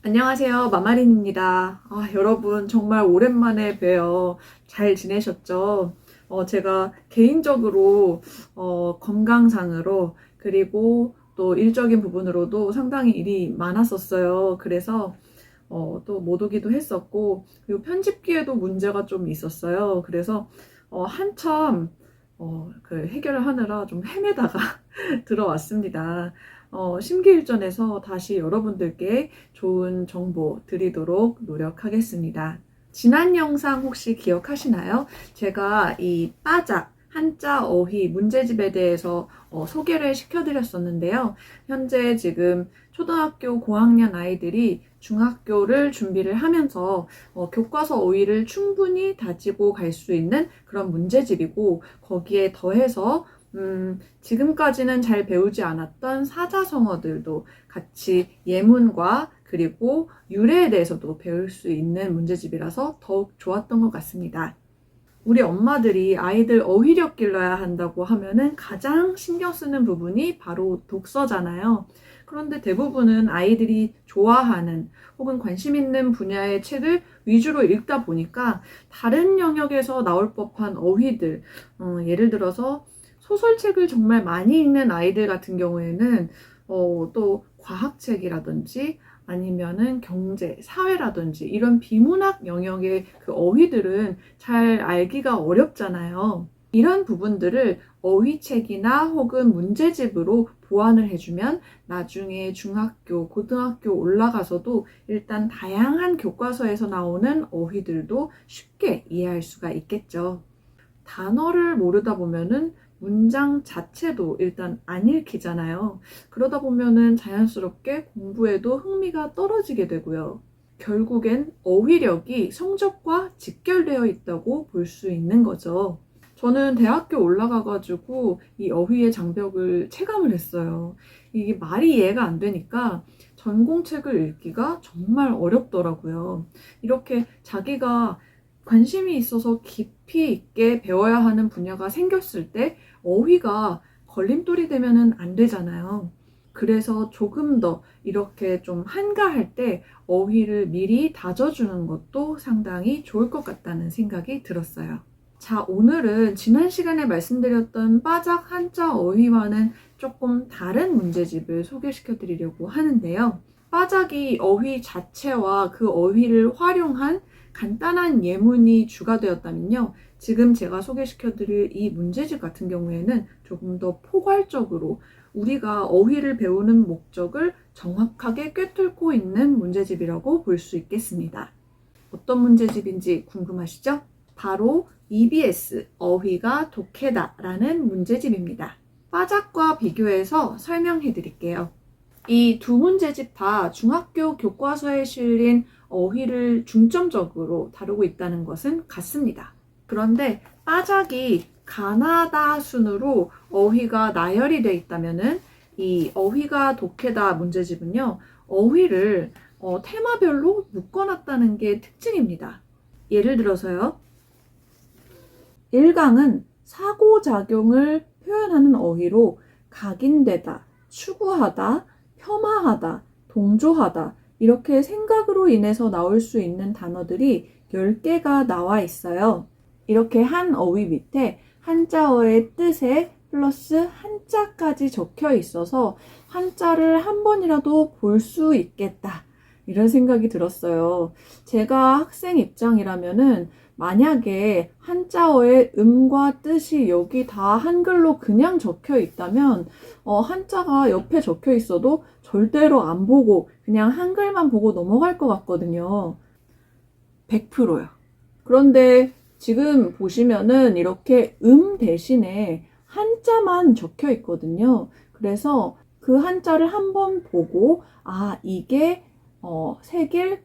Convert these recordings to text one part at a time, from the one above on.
안녕하세요. 마마린입니다. 여러분 정말 오랜만에 뵈요. 잘 지내셨죠? 제가 개인적으로 건강상으로 그리고 또 일적인 부분으로도 상당히 일이 많았었어요. 그래서 또 못 오기도 했었고, 그리고 편집기에도 문제가 좀 있었어요. 그래서 한참 그 해결을 하느라 좀 헤매다가 들어왔습니다. 심기일전해서 다시 여러분들께 좋은 정보 드리도록 노력하겠습니다. 지난 영상 혹시 기억하시나요? 제가 이 빠작 한자 어휘 문제집에 대해서 소개를 시켜드렸었는데요. 현재 지금 초등학교 고학년 아이들이 중학교를 준비를 하면서 교과서 어휘를 충분히 다지고 갈 수 있는 그런 문제집이고, 거기에 더해서 지금까지는 잘 배우지 않았던 사자성어들도 같이 예문과 그리고 유래에 대해서도 배울 수 있는 문제집이라서 더욱 좋았던 것 같습니다. 우리 엄마들이 아이들 어휘력 길러야 한다고 하면은 가장 신경 쓰는 부분이 바로 독서잖아요. 그런데 대부분은 아이들이 좋아하는 혹은 관심 있는 분야의 책을 위주로 읽다 보니까 다른 영역에서 나올 법한 어휘들, 예를 들어서 소설책을 정말 많이 읽는 아이들 같은 경우에는 또 과학책이라든지 아니면은 경제, 사회라든지 이런 비문학 영역의 그 어휘들은 잘 알기가 어렵잖아요. 이런 부분들을 어휘책이나 혹은 문제집으로 보완을 해주면 나중에 중학교, 고등학교 올라가서도 일단 다양한 교과서에서 나오는 어휘들도 쉽게 이해할 수가 있겠죠. 단어를 모르다 보면은 문장 자체도 일단 안 읽히잖아요. 그러다 보면은 자연스럽게 공부에도 흥미가 떨어지게 되고요. 결국엔 어휘력이 성적과 직결되어 있다고 볼 수 있는 거죠. 저는 대학교 올라가가지고 이 어휘의 장벽을 체감을 했어요. 이게 말이 이해가 안 되니까 전공책을 읽기가 정말 어렵더라고요. 이렇게 자기가 관심이 있어서 깊이 있게 배워야 하는 분야가 생겼을 때 어휘가 걸림돌이 되면은 안 되잖아요. 그래서 조금 더 이렇게 좀 한가할 때 어휘를 미리 다져주는 것도 상당히 좋을 것 같다는 생각이 들었어요. 자, 오늘은 지난 시간에 말씀드렸던 빠작 한자 어휘와는 조금 다른 문제집을 소개시켜 드리려고 하는데요. 빠작이 어휘 자체와 그 어휘를 활용한 간단한 예문이 주가 되었다면요. 지금 제가 소개시켜 드릴 이 문제집 같은 경우에는 조금 더 포괄적으로 우리가 어휘를 배우는 목적을 정확하게 꿰뚫고 있는 문제집이라고 볼 수 있겠습니다. 어떤 문제집인지 궁금하시죠? 바로 EBS, 어휘가 독해다 라는 문제집입니다. 빠작과 비교해서 설명해 드릴게요. 이 두 문제집 다 중학교 교과서에 실린 어휘를 중점적으로 다루고 있다는 것은 같습니다. 그런데 빠작이 가나다 순으로 어휘가 나열이 되어 있다면은 이 어휘가 독해다 문제집은요, 어휘를 테마별로 묶어놨다는 게 특징입니다. 예를 들어서요, 1강은 사고작용을 표현하는 어휘로 각인되다, 추구하다, 폄하하다, 동조하다 이렇게 생각으로 인해서 나올 수 있는 단어들이 10개가 나와 있어요. 이렇게 한 어휘 밑에 한자어의 뜻에 플러스 한자까지 적혀 있어서 한자를 한 번이라도 볼 수 있겠다 이런 생각이 들었어요. 제가 학생 입장이라면은 만약에 한자어의 음과 뜻이 여기 다 한글로 그냥 적혀 있다면 한자가 옆에 적혀 있어도 절대로 안 보고 그냥 한글만 보고 넘어갈 것 같거든요. 100%요. 그런데 지금 보시면은 이렇게 대신에 한자만 적혀 있거든요. 그래서 그 한자를 한번 보고 이게 색일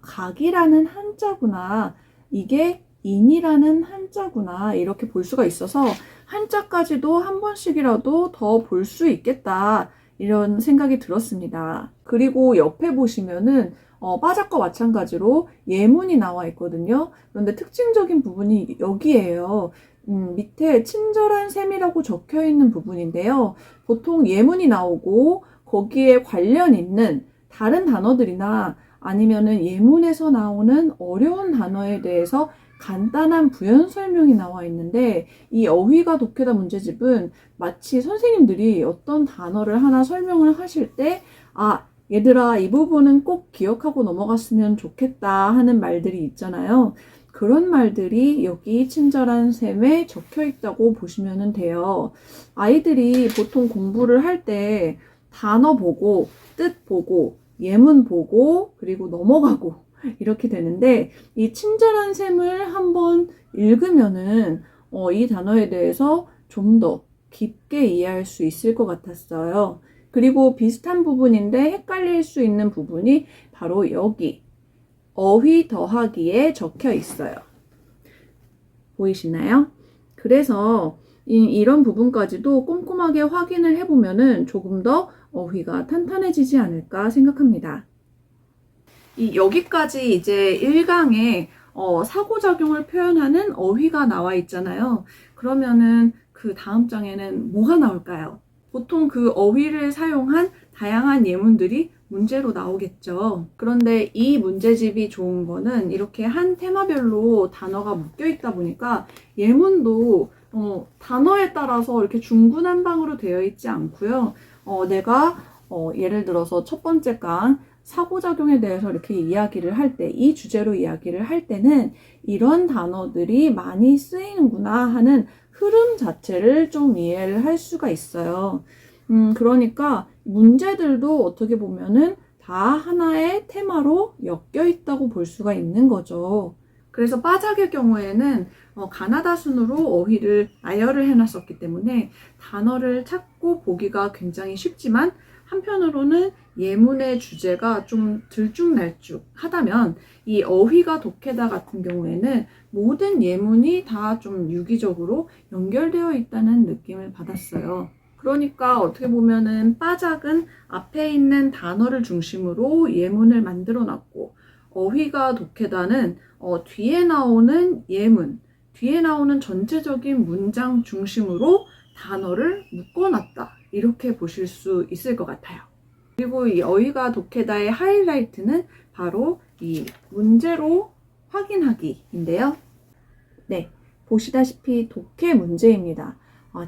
각이라는 한자구나. 이게 인이라는 한자구나 이렇게 볼 수가 있어서 한자까지도 한 번씩이라도 더 볼 수 있겠다 이런 생각이 들었습니다. 그리고 옆에 보시면은 빠작과 마찬가지로 예문이 나와 있거든요. 그런데 특징적인 부분이 여기에요. 밑에 친절한 셈이라고 적혀 있는 부분인데요. 보통 예문이 나오고 거기에 관련 있는 다른 단어들이나 아니면은 예문에서 나오는 어려운 단어에 대해서 간단한 부연 설명이 나와 있는데, 이 어휘가 독해다 문제집은 마치 선생님들이 어떤 단어를 하나 설명을 하실 때, 아, 얘들아, 이 부분은 꼭 기억하고 넘어갔으면 좋겠다 하는 말들이 있잖아요. 그런 말들이 여기 친절한 셈에 적혀 있다고 보시면 돼요. 아이들이 보통 공부를 할 때 단어 보고, 뜻 보고, 예문 보고, 그리고 넘어가고, 이렇게 되는데, 이 친절한 셈을 한번 읽으면은 이 단어에 대해서 좀 더 깊게 이해할 수 있을 것 같았어요. 그리고 비슷한 부분인데 헷갈릴 수 있는 부분이 바로 여기 어휘 더하기에 적혀 있어요. 보이시나요? 그래서 이런 부분까지도 꼼꼼하게 확인을 해보면은 조금 더 어휘가 탄탄해지지 않을까 생각합니다. 여기까지 이제 1강에 사고작용을 표현하는 어휘가 나와 있잖아요. 그러면은 그 다음 장에는 뭐가 나올까요? 보통 그 어휘를 사용한 다양한 예문들이 문제로 나오겠죠. 그런데 이 문제집이 좋은 거는 이렇게 한 테마별로 단어가 묶여 있다 보니까 예문도 단어에 따라서 이렇게 중구난방으로 되어 있지 않고요. 내가 예를 들어서 첫 번째 강 사고작용에 대해서 이렇게 이야기를 할 때, 이 주제로 이야기를 할 때는 이런 단어들이 많이 쓰이는구나 하는 흐름 자체를 좀 이해를 할 수가 있어요. 그러니까 문제들도 어떻게 보면은 다 하나의 테마로 엮여 있다고 볼 수가 있는 거죠. 그래서 빠작의 경우에는 가나다 순으로 어휘를 나열을 해놨었기 때문에 단어를 찾고 보기가 굉장히 쉽지만, 한편으로는 예문의 주제가 좀 들쭉날쭉 하다면 이 어휘가 독해다 같은 경우에는 모든 예문이 다 좀 유기적으로 연결되어 있다는 느낌을 받았어요. 그러니까 어떻게 보면은 빠작은 앞에 있는 단어를 중심으로 예문을 만들어 놨고, 어휘가 독해다는 뒤에 나오는 예문, 뒤에 나오는 전체적인 문장 중심으로 단어를 묶어놨다, 이렇게 보실 수 있을 것 같아요. 그리고 이 어휘가 독해다의 하이라이트는 바로 이 문제로 확인하기인데요. 네, 보시다시피 독해 문제입니다.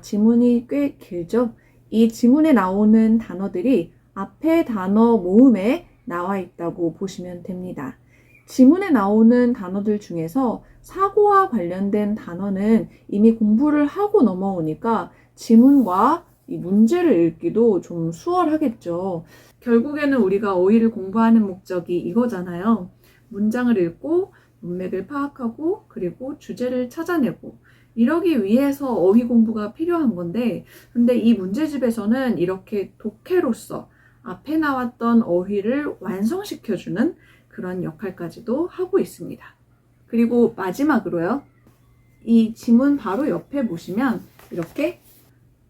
지문이 꽤 길죠? 이 지문에 나오는 단어들이 앞에 단어 모음에 나와 있다고 보시면 됩니다. 지문에 나오는 단어들 중에서 사고와 관련된 단어는 이미 공부를 하고 넘어오니까 지문과 이 문제를 읽기도 좀 수월하겠죠. 결국에는 우리가 어휘를 공부하는 목적이 이거잖아요. 문장을 읽고 문맥을 파악하고 그리고 주제를 찾아내고, 이러기 위해서 어휘 공부가 필요한 건데, 근데 이 문제집에서는 이렇게 독해로서 앞에 나왔던 어휘를 완성시켜주는 그런 역할까지도 하고 있습니다. 그리고 마지막으로요, 이 지문 바로 옆에 보시면 이렇게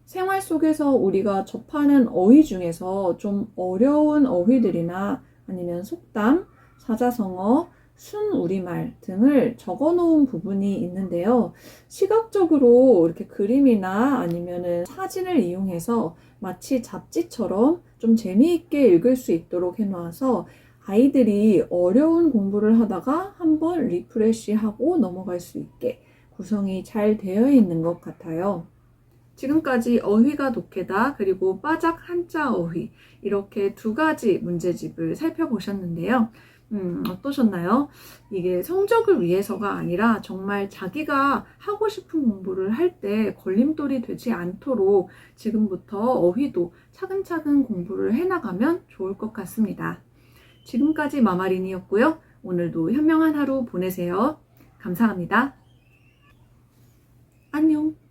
생활 속에서 우리가 접하는 어휘 중에서 좀 어려운 어휘들이나 아니면 속담, 사자성어, 순우리말 등을 적어 놓은 부분이 있는데요. 시각적으로 이렇게 그림이나 아니면은 사진을 이용해서 마치 잡지처럼 좀 재미있게 읽을 수 있도록 해놓아서 아이들이 어려운 공부를 하다가 한번 리프레시하고 넘어갈 수 있게 구성이 잘 되어 있는 것 같아요. 지금까지 어휘가 독해다 그리고 빠작 한자 어휘, 이렇게 두 가지 문제집을 살펴보셨는데요. 어떠셨나요? 이게 성적을 위해서가 아니라 정말 자기가 하고 싶은 공부를 할 때 걸림돌이 되지 않도록 지금부터 어휘도 차근차근 공부를 해나가면 좋을 것 같습니다. 지금까지 마마린이었고요. 오늘도 현명한 하루 보내세요. 감사합니다. 안녕.